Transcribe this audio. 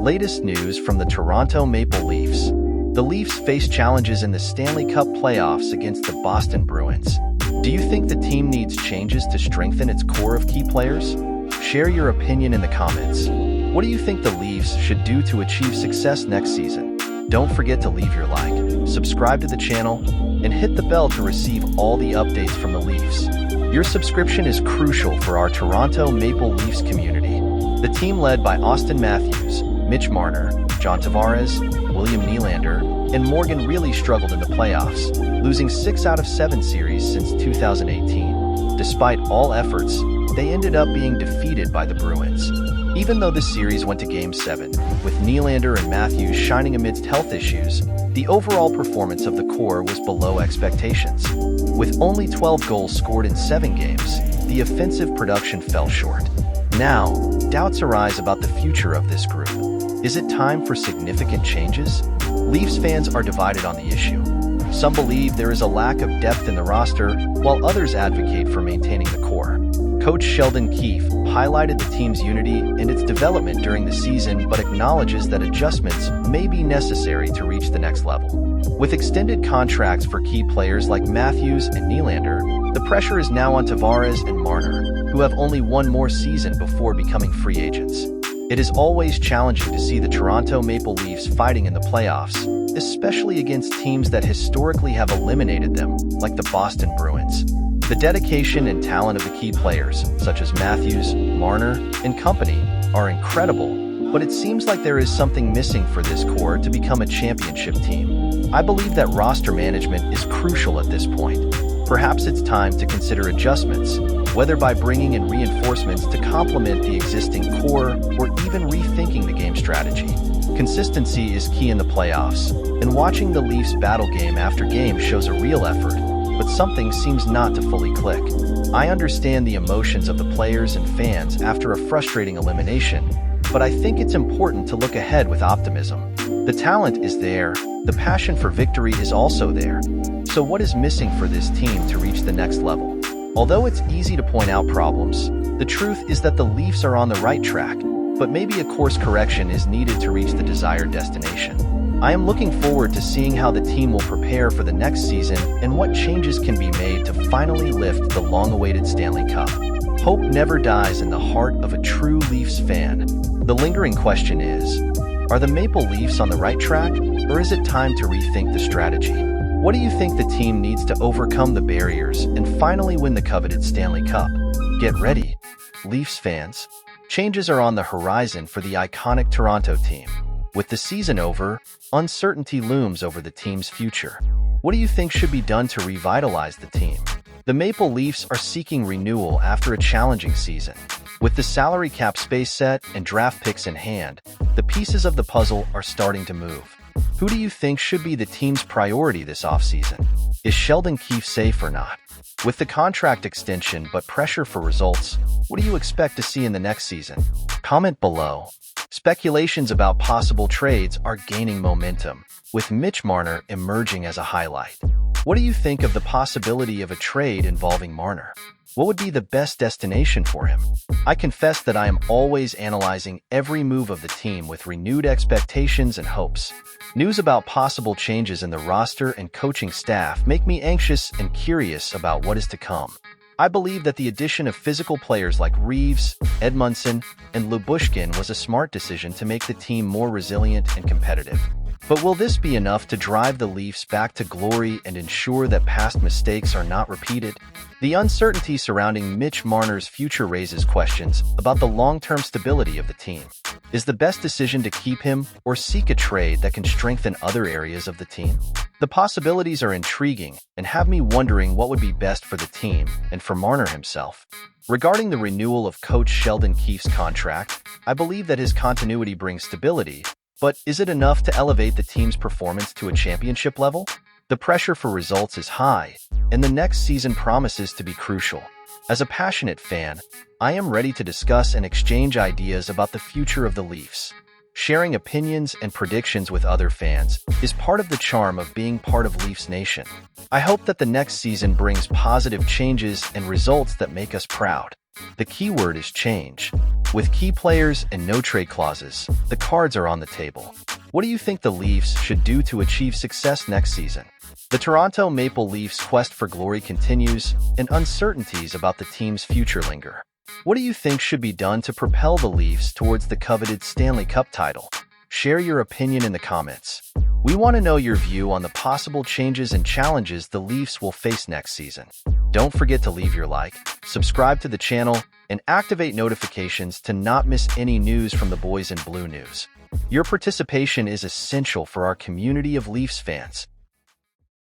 Latest news from the Toronto Maple Leafs. The Leafs face challenges in the Stanley Cup playoffs against the Boston Bruins. Do you think the team needs changes to strengthen its core of key players? Share your opinion in the comments. What do you think the Leafs should do to achieve success next season? Don't forget to leave your like, subscribe to the channel, and hit the bell to receive all the updates from the Leafs. Your subscription is crucial for our Toronto Maple Leafs community. The team led by Austin Matthews, Mitch Marner, John Tavares, William Nylander, and Morgan really struggled in the playoffs, losing 6 out of 7 series since 2018. Despite all efforts, they ended up being defeated by the Bruins. Even though the series went to Game 7, with Nylander and Matthews shining amidst health issues, the overall performance of the core was below expectations. With only 12 goals scored in 7 games, the offensive production fell short. Now, doubts arise about the future of this group. Is it time for significant changes? Leafs fans are divided on the issue. Some believe there is a lack of depth in the roster, while others advocate for maintaining the core. Coach Sheldon Keefe highlighted the team's unity and its development during the season, but acknowledges that adjustments may be necessary to reach the next level. With extended contracts for key players like Matthews and Nylander, the pressure is now on Tavares and Marner, who have only one more season before becoming free agents. It is always challenging to see the Toronto Maple Leafs fighting in the playoffs, especially against teams that historically have eliminated them, like the Boston Bruins. The dedication and talent of the key players, such as Matthews, Marner, and company, are incredible, but it seems like there is something missing for this core to become a championship team. I believe that roster management is crucial at this point. Perhaps it's time to consider adjustments, whether by bringing in reinforcements to complement the existing core or even rethinking the game strategy. Consistency is key in the playoffs, and watching the Leafs battle game after game shows a real effort, but something seems not to fully click. I understand the emotions of the players and fans after a frustrating elimination, but I think it's important to look ahead with optimism. The talent is there, the passion for victory is also there. So what is missing for this team to reach the next level? Although it's easy to point out problems, the truth is that the Leafs are on the right track, but maybe a course correction is needed to reach the desired destination. I am looking forward to seeing how the team will prepare for the next season and what changes can be made to finally lift the long-awaited Stanley Cup. Hope never dies in the heart of a true Leafs fan. The lingering question is, are the Maple Leafs on the right track, or is it time to rethink the strategy? What do you think the team needs to overcome the barriers and finally win the coveted Stanley Cup? Get ready, Leafs fans. Changes are on the horizon for the iconic Toronto team. With the season over, uncertainty looms over the team's future. What do you think should be done to revitalize the team? The Maple Leafs are seeking renewal after a challenging season. With the salary cap space set and draft picks in hand, the pieces of the puzzle are starting to move. Who do you think should be the team's priority this offseason? Is Sheldon Keefe safe or not? With the contract extension but pressure for results, what do you expect to see in the next season? Comment below. Speculations about possible trades are gaining momentum, with Mitch Marner emerging as a highlight. What do you think of the possibility of a trade involving Marner? What would be the best destination for him? I confess that I am always analyzing every move of the team with renewed expectations and hopes. News about possible changes in the roster and coaching staff make me anxious and curious about what is to come. I believe that the addition of physical players like Reeves, Edmundson, and Lyubushkin was a smart decision to make the team more resilient and competitive. But will this be enough to drive the Leafs back to glory and ensure that past mistakes are not repeated? The uncertainty surrounding Mitch Marner's future raises questions about the long-term stability of the team. Is the best decision to keep him or seek a trade that can strengthen other areas of the team? The possibilities are intriguing and have me wondering what would be best for the team and for Marner himself. Regarding the renewal of coach Sheldon Keefe's contract, I believe that his continuity brings stability, but is it enough to elevate the team's performance to a championship level? The pressure for results is high, and the next season promises to be crucial. As a passionate fan, I am ready to discuss and exchange ideas about the future of the Leafs. Sharing opinions and predictions with other fans is part of the charm of being part of Leafs Nation. I hope that the next season brings positive changes and results that make us proud. The key word is change. With key players and no trade clauses, the cards are on the table. What do you think the Leafs should do to achieve success next season? The Toronto Maple Leafs' quest for glory continues, and uncertainties about the team's future linger. What do you think should be done to propel the Leafs towards the coveted Stanley Cup title? Share your opinion in the comments. We want to know your view on the possible changes and challenges the Leafs will face next season. Don't forget to leave your like, subscribe to the channel, and activate notifications to not miss any news from the Boys in Blue News. Your participation is essential for our community of Leafs fans.